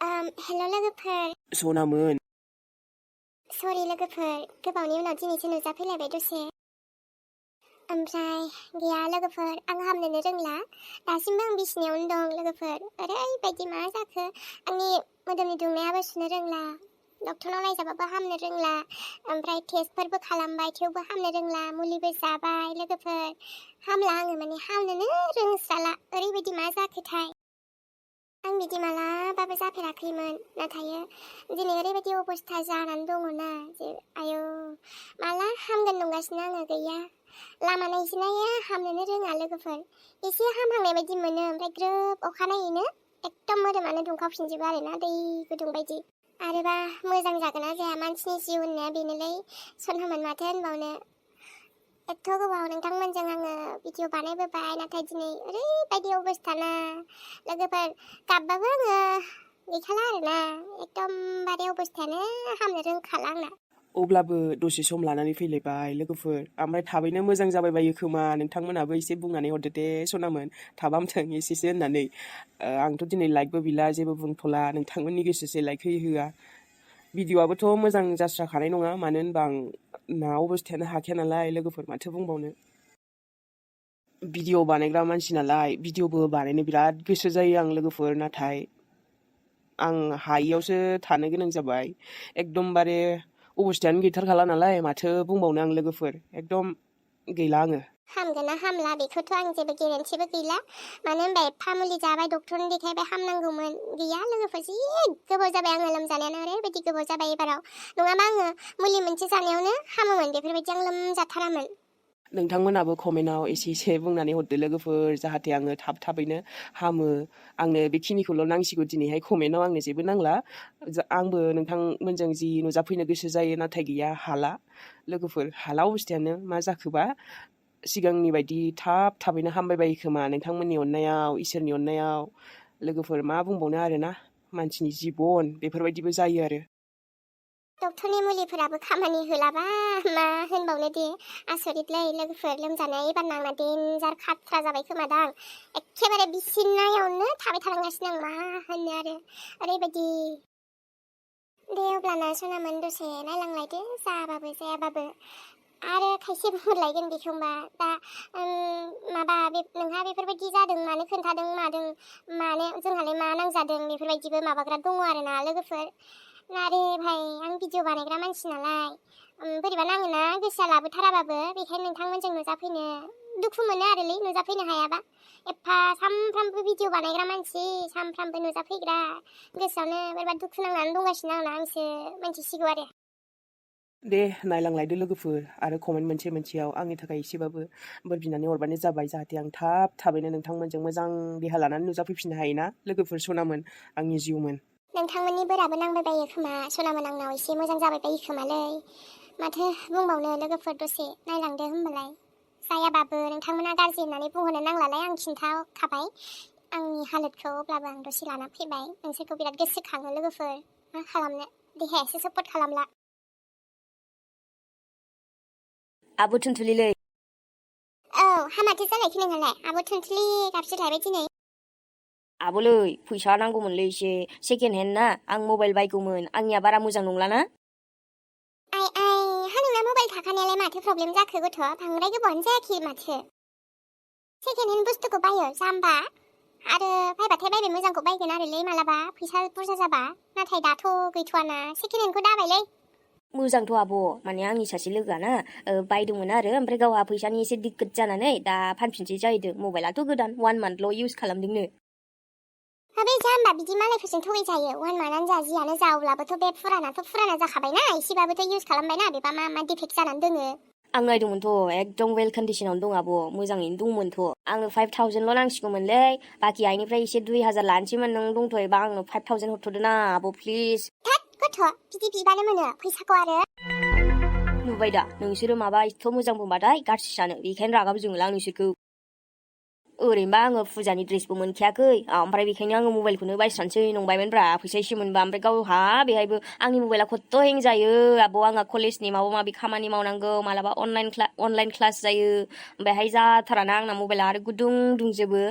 हेल' लोगोफोर सनामोन सरि लोगोफोर गोबावनि उनाव दिनैसो नुजाफैलायबाय दसे ओमफ्राय गैया लोगोफोर आं हामनोनो रोंला दासिमबो आं बिसिनायावनो दं लोगोफोर ओरैबायदि मा जाखो आंनि मोदोमनि दुंनायाबो सुनो रोंला डक्टरनाव नायजाबाबो हामनो रोंला ओमफ्राय टेस्टफोरबो खालामबाय थेवबो हामनो रोंला मुलिबो जाबाय लोगोफोर हामला आङो माने हामनोनो रोंस्राला ओरैबायदि मा जाखोथाय आं बिदि मालाबाबो जाफेराखैमोन नाथाय दिनै ओरैबायदि अबस्था जानानै दङना जे आयौ माला हामगोन नंगासिनो आङो गैया लामा नायजिनाया हामनोनो रोङा लोगोफोर एसे हामहांनाय बायदि मोनो ओमफ्राय ग्रोब अखानायैनो एकदम मोदोमानो दुंखावफिनजोबो आरोना दै गुदुं बायदि आरोबा मोजां जागोन ना जाया मानसिनि जिउ होननाया बेनोलै सनहोमोन माथो होनबावनो एथ' गोबाव नोंथांमोनजों आङो भिडिअ बानायबोबाय नाथाय दिनै ओरैबायदि अबस्थाना लोगोफोर गाबबाबो आङो गैखाला आरोना एकदमबारे अबस्थायानो हामनो रोंखाला आंना अब्लाबो दसे सम लानानै फैलायबाय लोगोफोर ओमफ्राय थाबैनो मोजां जाबायबायो खोमा नोंथांमोनाबो एसे बुंनानै हरदो दे सनामोन थाबामथों एसेसो होननानै आंथ' दिनै लाइकबो बिला जेबो बुंथ'ला नोंथांमोननि गोसोसो लाइक होयो होआ भिडिअआबोथ' मोजां जास्राखानाय नङा मानो होनबा आंना अबस्थायानो हाखाया नालाय लोगोफोर माथो बुंबावनो भिडिअ बानायग्रा मानसि नालाय भिडिअबो बानायनो बिराद गोसो जायो आं लोगोफोर नाथाय आं हायियावसो थानो गोनां जाबाय एकदमबारे अबस्थायानो गैथारखाला नालाय माथो बुंबावनो आं लोगोफोर एकदम गैला आङो हामगोन ना हामला बेखौथ' आं जेबो गेरेन्टिबो गैला मानो होनबा एफा मुलि जाबाय डक्टरनो देखायबाय हामनांगौमोन गैया लोगोफोर जि गोबाव जाबाय आङो लोमजानायानो ओरैबायदि गोबाव जाबाय एबाराव नङाबा आङो मुलि मोनसे जानायावनो हामोमोन बेफोरबायदि आं लोमजाथारामोन नोंथांमोनाबो कमेन्टआव एसे बुंनानै हरदो लोगोफोर जाहाथे आङो थाबैनो हामो आंनो बेखिनिखौल' नांसिगौ दिनैहाय कमेन्टआव आंनो जेबो नांला आंबो नोंथांमोनजों जि नुजाफैनो गोसो जायो नाथाय गैया हाला लोगोफोर हाला अबस्थायानो मा जाखोबा सिगांनि बायदि थाबैनो हामबाय बायो खोमा नोंथांमोननि अननायाव इसोरनि अननायाव लोगोफोर मा बुंबावनो आरोना मानसिनि जिबन बेफोरबायदिबो जायो आरो डक्टरनि मुलिफोराबो खामानि होलाबा मा होनबावनो दे आसरितलै लोगोफोर लोमजानाया एबार नांना देन्जार खाथ्रा जाबाय खोमादां एखेबारे बिसिनायावनो थाबाय थालांगासिनो आं मा होननो आरो ओरैबायदि दे अब्लाना सनामोन दसे नायलांलायदो जाबाबो जायाबाबो आरो खायसे बुंहरलायगोन बेखौबा दा माबा नोंहा बेफोरबायदि जादों मानो खोन्थादों मादों मानो जोंहालाय मा नांजादों बेफोरबायदिबो माबाग्रा दङ आरोना लोगोफोर नारे भाई आं भिडिअ बानायग्रा मानसि नालाय बोरैबा नाङोना गोसोआ लाबोथाराबाबो बेखायनो नोंथांमोनजों नुजाफैनो दुखु मोनो आरोलै नुजाफैनो हायाबा एफा सामफ्रामबो भिडिअ बानायग्रा मानसि सामफ्रामबो नुजाफैग्रा गोसोआवनो बोरैबा दुखु नांनानै दंगासिनो आंना आंसो मिन्थिसिगौ आरो दे नायलांलायदो लोगोफोर आरो कमेन्ट मोनसेयाव आंनि थाखाय एसेबाबो बोर बिनानै हरबानो जाबाय जाहाथे आं थाबैनो नोंथांमोनजों मोजां देहा लानानै नुजाफैफिननो हायोना लोगोफोर सनामोन आंनि जिउमोन नोंथांमोननि बोराबो नांबाय बायो खोमा सनामोन आंनाव एसे मोजां जाबाय बायो खोमालै माथो बुंबावनो लोगोफोर दसे नायलांदो होमबालाय जायाबाबो नोंथांमोना गाज्रि होननानै बुंहरनो नांलालाय आं खिन्थाखाबाय आंनि हालोदखौ अब्लाबो आं दसे लाना फैबाय नोंसोरखौ बिराद गोसोखाङो लोगोफोर मा खालामनो देहायासो सापर्ट खालामला आब' थुनथुलिलै औ हामाथो जालायखो नोंहालाय आब' थुनथुलि गाबसो थायबाय दिनै आब'लै फैसा नांगौमोनलै एसे सेकेन्ड हेन्ड ना आं मबाइल बायगौमोन आंनिया बारा मोजां नंलाना आइ हा नोंना मबाइल थाखानायालाय माथो प्रब्लेम जाखो गथ' बांद्राय गोबावानो जायाखै माथो सेकेन्ड हेन्ड बुस्थुखौ बायो जाम्बा आरो बायबाथाय बायबाय मोजांखौ बायगोन आरोलै मालाबा फैसा बुरजा जाबा नाथाय दाथ' गैथ'वाना सेकेन्ड हेन्डखौ दाबायलै मोजांथ' आब' माने आंनि सासे लोगोआना बायदोंमोन आरो ओमफ्राय गावहा फैसानि एसे दिक्कत जानानै दा फानफिनसै जाहैदों मबाइलाथ' गोदान 1 मान्थल' इउज खालामदोंनो बे जाम्बा बिदि मालायफोरजों थगायजायो 1 मान्थानो जा जियानो जा अब्लाबोथ' बे फुराना जाखाबायना एसेबाबोथ' इउज खालामबायना बेबा मा डिफेक्ट जानानै दोङो आं नायदोंमोनथ' एकदम वेल कन्डिसनावनो दं आब' मोजाङैनो दंमोनथ' आंनो 5,000ल' नांसिगौमोनलै बाखि आइनिफ्राय एसे 2,000 लानोसैमोन नों दंथ'योबा आंनो 5,000 हरथ'दो ना आब' प्लिज गथ' बिदि बिबानो मोनो फैसाखौ आरो नुबाय दा नोंसोरो माबा एथ' मोजां बुंबाथाय गाज्रि सानो बेखायनो रागाबो जोङोलां नोंसोरखौ ओरैनोबा आङो फुजानि ड्रेसबो मोनखायाखै ओमफ्राय बेखायनो आङो मबाइलखौनो बायस्रानोसै नंबायमोनब्रा फैसा एसे मोनबा ओमफ्राय गावहा बेहायबो आंनि मबाइला खत्थ' हें जायो आब' आंहा कलेजनि माबा माबि खामानि मावनांगौ मालाबा अनलाइन क्लास जायो ओमफ्रायहाय जाथाराना आंना मबाइला आरो गुदुं दुंजोबो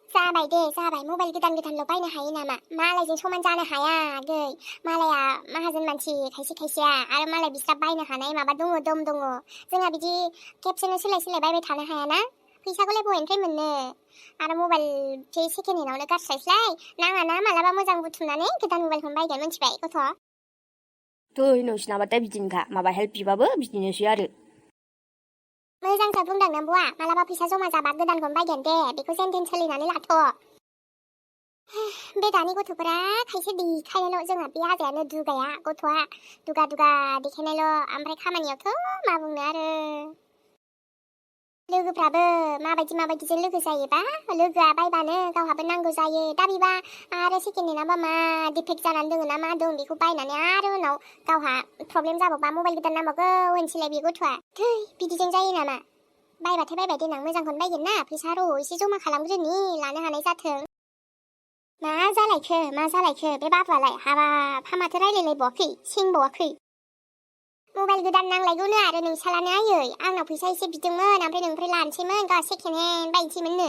जाबाय दे जाबाय मबाइल गोदान बायनो हायो नामा मालायजों समान जानो हाया गै मालाया माहाजोन मानसि खायसेया आरो मालाय बिस्रा बायनो हानाय माबा दम दङ जोंहा बिदि खेबसेनो सोलाय बायबाय थानो हायाना फैसाखौलाय बबेनिफ्राय मोननो आरो मबाइल बे सेकेन्ड हेन्डआवनो गारस्लायस्लाय नाङाना मालाबा मोजां बुथुमनानै गोदान मबाइलखौनो बायगोन मिथिबाय गथ' थै नोंसिनाबाथाय बिदिनोखा माबा हेल्प बिबाबो बिदिनोसै आरो मोजांसो बुंदों नोंबुआ मालाबा फैसा जमा जाबा गोदानखौनो बायगोन दे बेखौ जेन थेन सोलिनानै लाथ' बे दानि गथ'फोरा खायसे देखायनायल' जोंहा बे आजायानो दुगाया गथ'आ दुगा देखायनायल' ओमफ्राय खामानियावथ' मा बुंनो आरो लोगोफ्राबो माबायदिजों लोगो जायोबा लोगोआ बायबानो गावहाबो नांगौ जायो दा बिबा आरो सेकेन्ड हेन्डआबा मा डिफेक्ट जानानै दङ ना मा दं बेखौ बायनानै आरो उनाव गावहा प्रब्लेम जाबावबा मबाइल गोदान नांबावगौ होनसैलाय बे गथ'आ थै बिदिजों जायो नामा बायबाथाय बायबाय देनां मोजांखौनो बायगोन ना फैसा र' एसे जमा खालामग्रोनि लानो हानाय जाथों मा जालायखो बे बाबुआलाय हाबाब हामाथो रायलायलायबावाखै सेंबावाखै मबाइल गोदान नांलायगौनो आरो नोंसालानो आयै आंनाव फैसा एसे बिदोंमोन ओमफ्राय नोंनिफ्राय लानोसैमोन गाव सेकेन्ड हेन्ड बायनोसैमोननो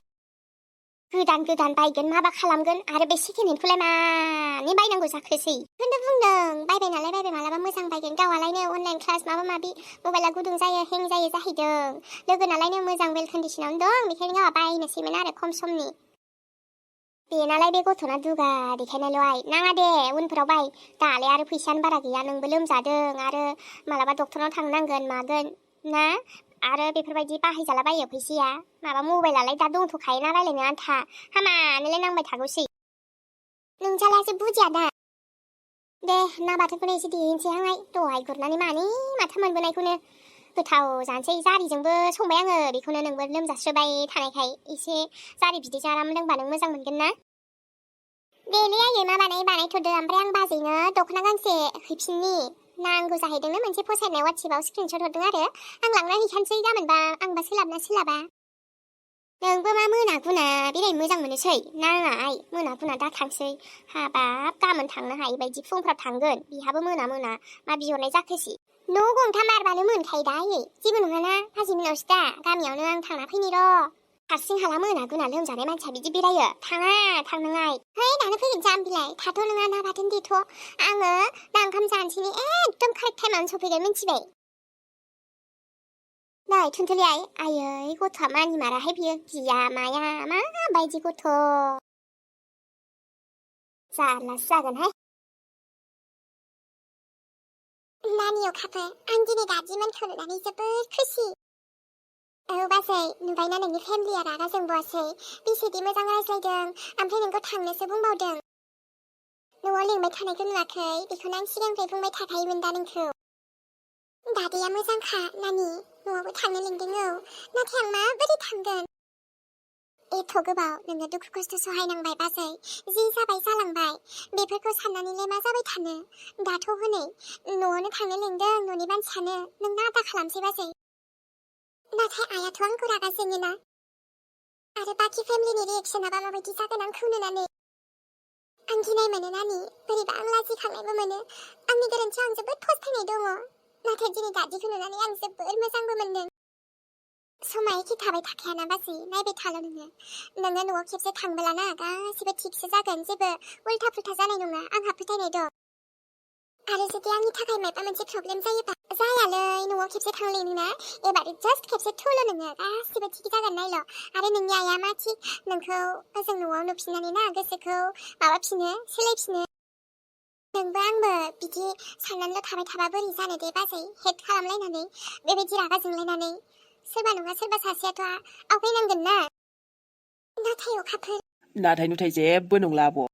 गोदान बायगोन माबा खालामगोन आरो बे सेकेन्ड हेन्डखौलाय मानि बायनांगौ जाखोसै खिन्थु बुंदों बायबाय नालाय बायबाय मालाबा मोजां बायगोन गावहालायनो अनलाइन क्लास माबा माबि मबाइला गुदुं जायो हें जायो जाहैदों लोगो नालायनो मोजां वेल कन्डिसनावनो दं बेखायनो गावहा बायनोसैमोन आरो खम समनि बेनालाय बे गथ'ना दुगा देखायनायल'हाय नाङा दे उनफोराव बाय दालाय आरो फैसायानो बारा गैया नोंबो लोमजादों आरो मालाबा डक्टरनाव थांनांगोन मागोन ना आरो बेफोरबायदि बाहायजालाबायो फैसाया माबा मबाइलालाय दा दंथ'खायोना रायलायनो आन्था हामानोलाय नांबाय थागौसै नोंसालासो बुजिया दा दे ना बाथोनखौनो एसे देहैनोसैहाय दहाय गुरनानै माथा मोनबोनायखौनो गोथाव जानोसै जारिजोंबो संबाय आङो बेखौनो नोंबो लोमजास्रोबाय थानायखाय एसे जारि बिदैजों आराम लोंबा नों मोजां मोनगोन ना देलै आयै मा बानायथ'दो ओमफ्राय आं बाजैनो दख'ना गांसे हैफिननि नांगौ जाहैदोंनो मोनसे फसायनाय वाट्सएपआव स्क्रिनशट हरदों आरो आं लांना हैखानोसै गाबोनबा आंबा सोलाबना सोलाबा नोंबो मा मोनागुना बेरायनो मोजां मोनोसै नाङा आइ मोनागुना दा थांसै हाबाब गाबोन थांनो हायि बायदि फुंफ्राव थांगोन बिहाबो मोना मा बिहरनाय जाखोसै न' गंथाम बारबानो मोनखायो दा आयै जेबो नङाना बाजैमोनावसो दा गामियावनो आं थांना फैनि र' हारसिं हाला मोनागुना लोमजानाय मानसिया बिदि बेरायो थांनाङाय है दानो फैगोन जाम्बिलाय थाथ' नोङा ना बाथोन देथ' आङो दा ओंखाम जानोसैनि एकदम कारेक्ट टाइमावनो सफैगोन मिन्थिबाय नै थुनथुलि आयै गथ'आ मानिमाराहाय बियो गिया माया माबायदि गथ' जारलासो जागोनहाय नानियाव खाफो आं दिनै दादिमोनखौ नुनानै जोबोद खुसि औ बाजै नुबायना नोंनि फेमिलिया रागा जोंबावासै बेसेदि मोजां रायज्लायदों ओमफ्राय नोंखौ थांनोसो बुंबावदों न'आव लिंबाय थानायखौ नुवाखै बेखौनो आं सिगांनिफ्राय बुंबाय थाखायोमोन दा नोंखौ दादैया मोजांखा नानि न'आवबो थांनो लिंदों औ नाथाय आं माबोरै थांगोन एथ' गोबाव नोङो दुखु खस्थ' सहायनांबाय बाजै जि जाबाय जालांबाय बेफोरखौ साननानैलाय मा जाबाय थानो दाथ' हनै न'आवनो थांनो लिंदों न'नि मानसियानो नों आदा खालामसै बाजै नाथाय आइयाथ' आंखौ रागा जोङोना आरो बाखि फेमिलिनि रिएक्सनाबा माबायदि जागोन आंखौ नुनानै आं गिनाय मोनो नानि बोरैबा आं लाजिखांनायबो मोनो आंनि गोरोन्थियाव आं जोबोद फस्थायनाय दङ नाथाय दिनै दादिखौ नुनानै आं जोबोद मोजांबो मोनदों समा एखे थाबाय थाखायाना बाजै नायबाय थाल' नोङो न'आव खेबसे थांबोलाना गासिबो थिगसो जागोन जेबो उल्था पुल्था जानाय नङा आंहा फोथायनाय दं आरो जुदि आंनि थाखाय माबा मोनसे प्रब्लेम जायोबा जायालै न'आव खेबसे थांलेनोना एबार जास्ट खेबसे थौल' नोङो गासिबो थिग जागोन नायल' आरो नोंनि आइया मा थिग नोंखौ ओजों न'आव नुफिननानै ना गोसोखौ माबाफिनो सोलायफिनो नोंबो आंबो बिदि साननानैल' थाबाय थाबा बोरै जानो दे बाजै हेट खालामलायनानै बेबायदि रागा जोंलायनानै सोरबा नङा सोरबा सासेयाथ' आवगायनांगोन ना नाथाय अखाफोर नाथाय नुथाय जेबो नंला आब'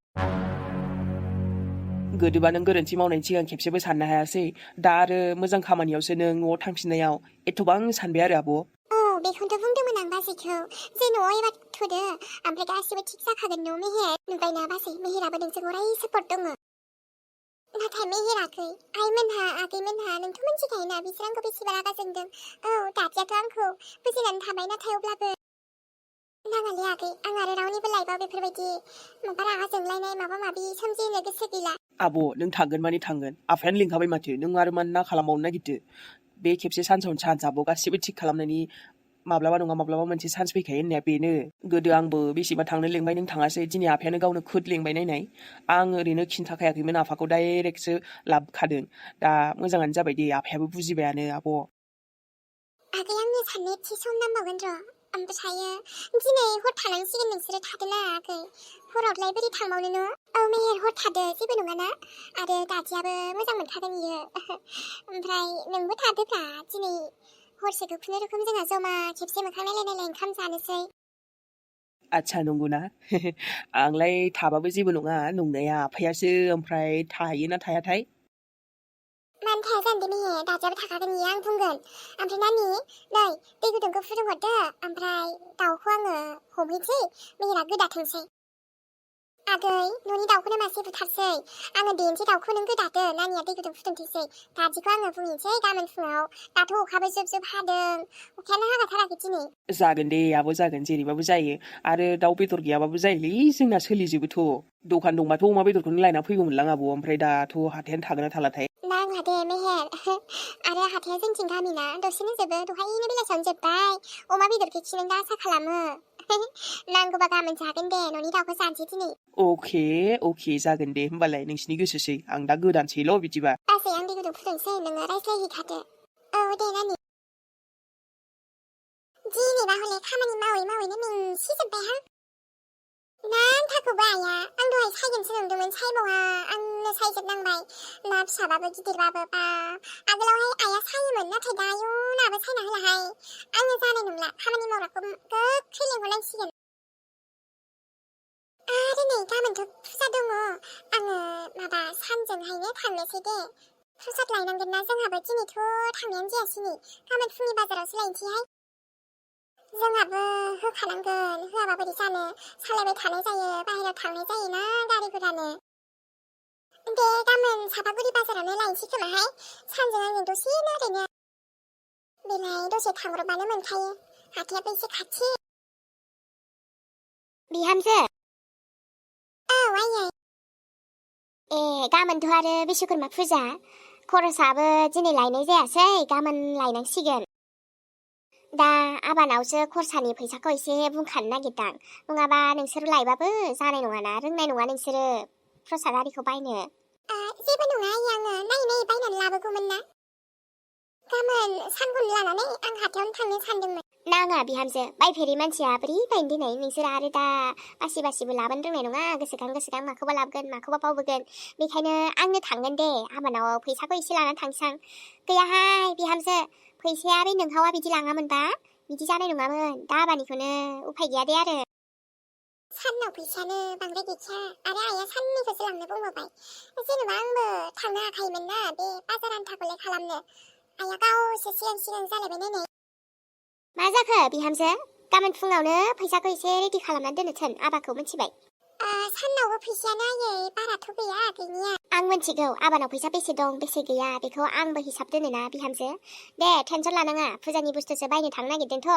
गोदोबा नों गोरोन्थि मावनायनि सिगां खेबसेबो साननो हायासै दा आरो मोजां खामानियावसो नों न'आव थांफिननायाव एथ'बां सानबाय आरो आब' बेखौनोथ' बुंदोंमोन आं बाजैखौ जे न'आव एबार थ'दो ओमफ्राय गासिबो थिग जाखागोन न' मेहेर नुबायना बाजै मेहेराबो नोंजों अराय सापर्ट दङ नाथाय मेहेराखै आइमोनहा आगैमोनहा नोंथ' मिथिखायोना बिसोर आंखौ बेसेबा रागा जोंदों औ दादियाथ' आंखौ बुजिनानै थाबाय नाथाय अब्लाबो नाङालै आगै आं आरो रावनिबो लाइफआव बेफोरबायदि माबा रागा जोंलायनाय माबा माबि सोमजिहोनो गोसो गैला आब' नों थांगोन माने थांगोन आफायानो लिंखाबाय माथो नों आरो मानो ना खालामबावनो नागिरदो बे खेबसे सानसेयावनो सान्स आब' गासिबो थिग खालामनायनि माब्लाबा नङा माब्लाबा मोनसे चान्स फैखायो होननाया बेनो गोदो आंबो बेसेबा थांनो लेंबाय नों थाङासै दिनै आफायानो गावनो खोद लेंबाय नायनाय आं ओरैनो खिन्थाखायाखैमोन आफाखौ डाइरेक्टसो लाबोखादों दा मोजाङानो जाबाय दे आफायाबो बुजिबायानो आब' आगै आंनो साननो एसे सम नांबावगोन र' ओमफ्रायो दिनै हर थानांसिगोन नोंसोरो थादोना आगै हरावलाय बोरै थांबावनो न' औ मेहेर हर थादो जेबो नङाना आरो दादियाबो मोजां मोनखागोन इयो ओमफ्राय नोंबो थादोब्रा दिनै हरसेखौ खुनुरुखुम जोंहा जमा खेबसे मोखां नायलाय ओंखाम जानोसै आच्छा नंगौना आंलाय थाबाबो जेबो नङा नंनाया आफायासो ओमफ्राय थायोना थायाथाय मानो थाया जानो दे मेहेर दादियाबो थाखागोन इयो आं बुंगोन ओमफ्राय नानि नै दै गुदुंखौ फुदुंहरदो ओमफ्राय दाउखौ आङो हमहैसै मेहेरा गोदाथोंसै आगै न'नि दाउखौनो मासे बुथारसै आङो देनोसै दाउखौ नों गोदादो नानिया दै गुदुं फुदुंथोंसै दादिखौ आङो बुंहैनोसै गाबोन फुङाव दाथ' अखाबो जोब जोब हादों अखायानो हागाथाराखै दिनै जागोन दे आब' जागोन जेरैबाबो जायो आरो दाउ बेदर गैयाबाबो जायोलै जोंना सोलिजोबोथ' दखान दंबाथ' अमा बेदरखौनो लायना फैगौमोनलां आब' ओमफ्राय दाथ' हाथायानो थागोन ना थालाथाय नांला दे मेहेर आरो हाथाया जोंथिं गामिना दसेनो जोबो दहायनो बेलासियावनो जोब्बाय अमा बेदरखौ नों दा आसा खालामो नांगौबा गाबोन जागोन दे न'नि दाउखौ जानोसै दिनै अके जागोन दे होमबालाय नोंसिनि गोसोसै आं दा गोदानसैल' बिदिबा बाजै आं दै गुदुं फुदुंसै नोङो रायज्लायहैखादो औ दे नानि दिनैबा हले खामानि मावै मावैनो मेंसिजोब्बायहां नांथाखौबो आया आं दहाय सायगोनसो नंदोंमोन सायबावा आंनो सायजोबनांबाय ना फिसाबाबो गिदिरबाबो बा आगोलावहाय आइया सायोमोन नाथाय दा आयौनाबो सायना होलाहाय आङो जानाय नंला खामानि मावग्राखौ गोख्रै लेंहरनांसिगोन आरो नै गाबोनथ' फुजा दङ आङो माबा सानजोंहायनो थांनोसै दे प्रसाद लायनांगोन ना जोंहाबो दिनैथ' थांनायानो जायासै नै गाबोन फुंनि बाजारावसो लायनोसैहाय जोंहाबो होखानांगोन होआबा बोरै जानो सालायबाय थानाय जायो बाहेरायाव थांनाय जायोना गारि गुरानो दे गाबोन सापागुरि बाजारावनो लायनोसै खोमाहाय सानजों आंजों दसेनो ओरैनो बेलाय दसे थांब्रबबानो मोनखायो हाथायाबो एसे खाथि बिहामजो औ आयै ए गाबोनथ' आरो बिश्वकर्मा फुजा खरसाबो दिनै लायनाय जायासै गाबोन लायनांसिगोन दा आबानावसो खरसानि फैसाखौ एसे बुंखानो नागिरदां नङाबा नोंसोर लायबाबो जानाय नङाना रोंनाय नङा नोंसोरो प्रसाद आरिखौ बायनो जेबो नङा आयै आङो नायै बायनानै लाबोगौमोन ना गाबोन सानखौनो लानानै आं हाथायावनो थांनो सानदोंमोन नाङा बिहामजो बायफेरि मानसिया बोरै बायनो दिनै नोंसोर आरो दा बासिबो लाबोनो रोंनाय नङा गोसोखां माखौबा लाबोगोन माखौबा बावबोगोन बेखायनो आंनो थांगोन दे आबानाव फैसाखौ एसे लानानै थांसां गैयाहाय बिहामजो फैसाया बे नोंहावा बिदि लाङामोनबा बिदि जानाय नङामोन दा आबानिखौनो उफाय गैया दे आरो साननाव फैसायानो बांद्राय गैखाया आरो आइया साननैखौसो लांनो बुंबावबाय जेनेबा आंबो थांनो हाखायोमोन ना बे बाजार आन्थाखौलाय खालामनो आइया गावसो सिगां जालायबाय नायनाय मा जाखो बिहामजो गाबोन फुङावनो फैसाखौ एसे रेडि खालामनानै दोननो थोन आबाखौ मिथिबाय साननावबो फैसायानो आयै बाराथ' गैया गैनाया आं मिथिगौ आबानाव फैसा बेसे दं बेसे गैया बेखौ आंबो हिसाब दोनोना बिहामजो दे टेनसन लानाङा फुजानि बुस्थुसो बायनो थांनो नागिरदोंथ'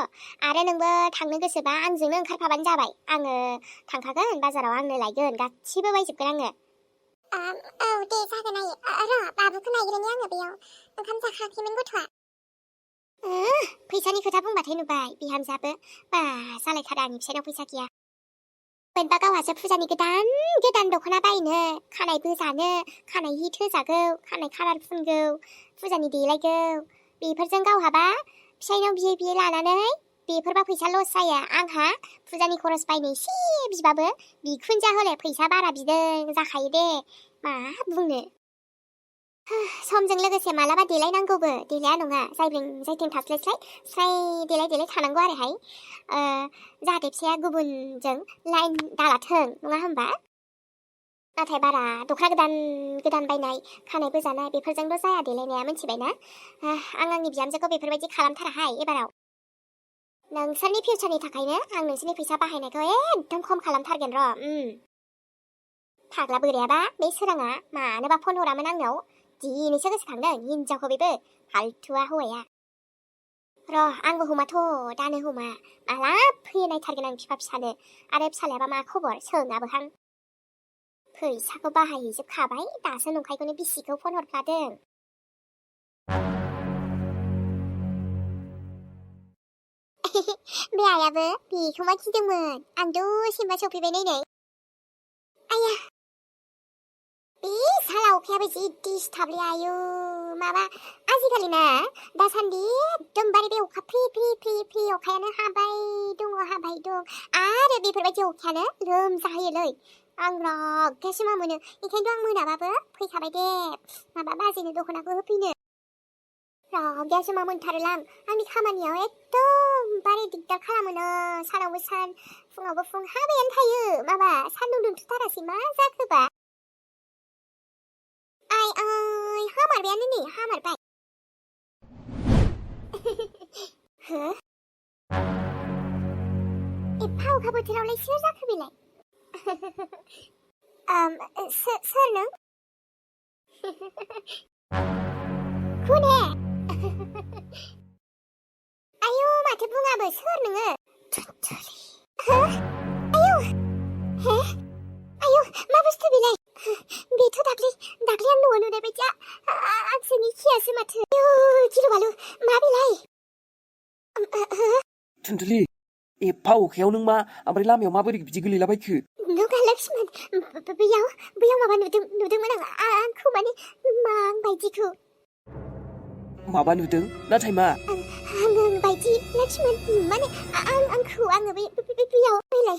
आरो नोंबो थांनो गोसोबा आंजोंनो ओंखारफाबानो जाबाय आङो थांखागोन बाजाराव आंनो लायगोन गासिबो बायजोबगोन आङो औ दे जागोन आयै र' बाबुखौ नायग्रोनि आङो बेयाव ओंखाम जाखायाखैमोन गथ'आ फैसानि खोथा बुंबाथाय नुबाय बिहामजोआबो बा जालायथारा आंनि फिसायनाव फैसा गैया मोनबा गावहासो फुजानि गोदान दख'ना बायनो खानाय बोजानो खानाय हिट होजागौ खानाय खालार फुनगौ फुजानि देलायगौ बेफोरजों गावहाबा फिसायनाव बियै लानानै बेफोरबा फैसा लस जाया आंहा फुजानि खरस बायनो एसे बिबाबो बिखुनजा हले फैसा बारा बिदों जाखायो दे मा बुंनो समजों लोगोसे मालाबा देलायनांगौबो देलाया नङा जायथिं थास्लायस्लाय स्राय देलाय थानांगौ आरोहाय जाहाथे फिसाया गुबुनजों लाइन दालाथों नङा होमबा नाथाय बारा दख'ना गोदान बायनाय खानाय बोजानाय बेफोरजोंल' जाया देलायनाया मिथिबायना आं आंनि बिहामजोखौ बेफोरबायदि खालामथाराहाय एबाराव नोंसोरनि फिउचारनि थाखायनो आं नोंसोरनि फैसा बाहायनायखौ एकदम खम खालामथारगोन र' फाग्ला बोरायाबा बे सोराङा मानोबा फन हरामोन आंनाव दिनैसो गोसोखांदों हिनजावखौ बेबो फालथुआ हौवाया र' आंबो हमाथ' दानो हमा माला फैयो नायथारगोन आं बिफा फिसानो आरो फिसालायाबा मा खबर सोङाबोहां फैसाखौ बाहायहैजोबखाबाय दासो नंखायखौनो बिसिखौ फन हरफ्लादों बे आइयाबो बेखौ मा गिदोंमोन आं दसेबा सफैबाय नै आया बे साला अखायाबो जि दिसथाबलै आयु माबा आजिखालि ना दासान्दि एकदमबारे बे अखा फ्रि फ्रि फ्रि फ्रि अखायानो हाबाय दं आरो बेफोरबायदि अखायानो लोमजाहोयोलै आं रागासो मा मोनो ओंखायनोथ' आं मोनाबाबो फैखाबाय दे माबा बाजैनो दख'नाखौ होफैनो रागासो मा मोनथारोलां आंनि खामानियाव एकदमबारे दिगदार खालामोनो सानावबो सान फुङावबो फुं हाबायानो थायो माबा सान्दुं दुंथ'थारासै मा जाखोबा आइ हामारबायानो नै हामारबाय हो एफा अखा बोथोरावलाय सोर जाखो बेलाय सोर नों खुने आयौ माथो बुङाबो सोर नोङो हो आयौ हे आयौ मा बुस्थु बेलाय बेथ' दाख्लै आं न'आव नुनाय बायदि आंसो मिथियासो माथो आयौ गिलु बालु मा बेलाय थुनथुलि एफा अखायाव नों मा ओमफ्राय लामायाव माबोरै बिदि गोलैलाबायखो नोंहा लक्ष्मण बैयाव माबा नुदोंमोन आंखौ माने मां बायदिखौ माबा नुदों नाथाय मा आं बायदि लक्ष्मण माने आङो बैयाव बैलाय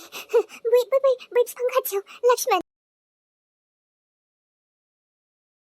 बै बिफां खाथियाव लक्ष्मण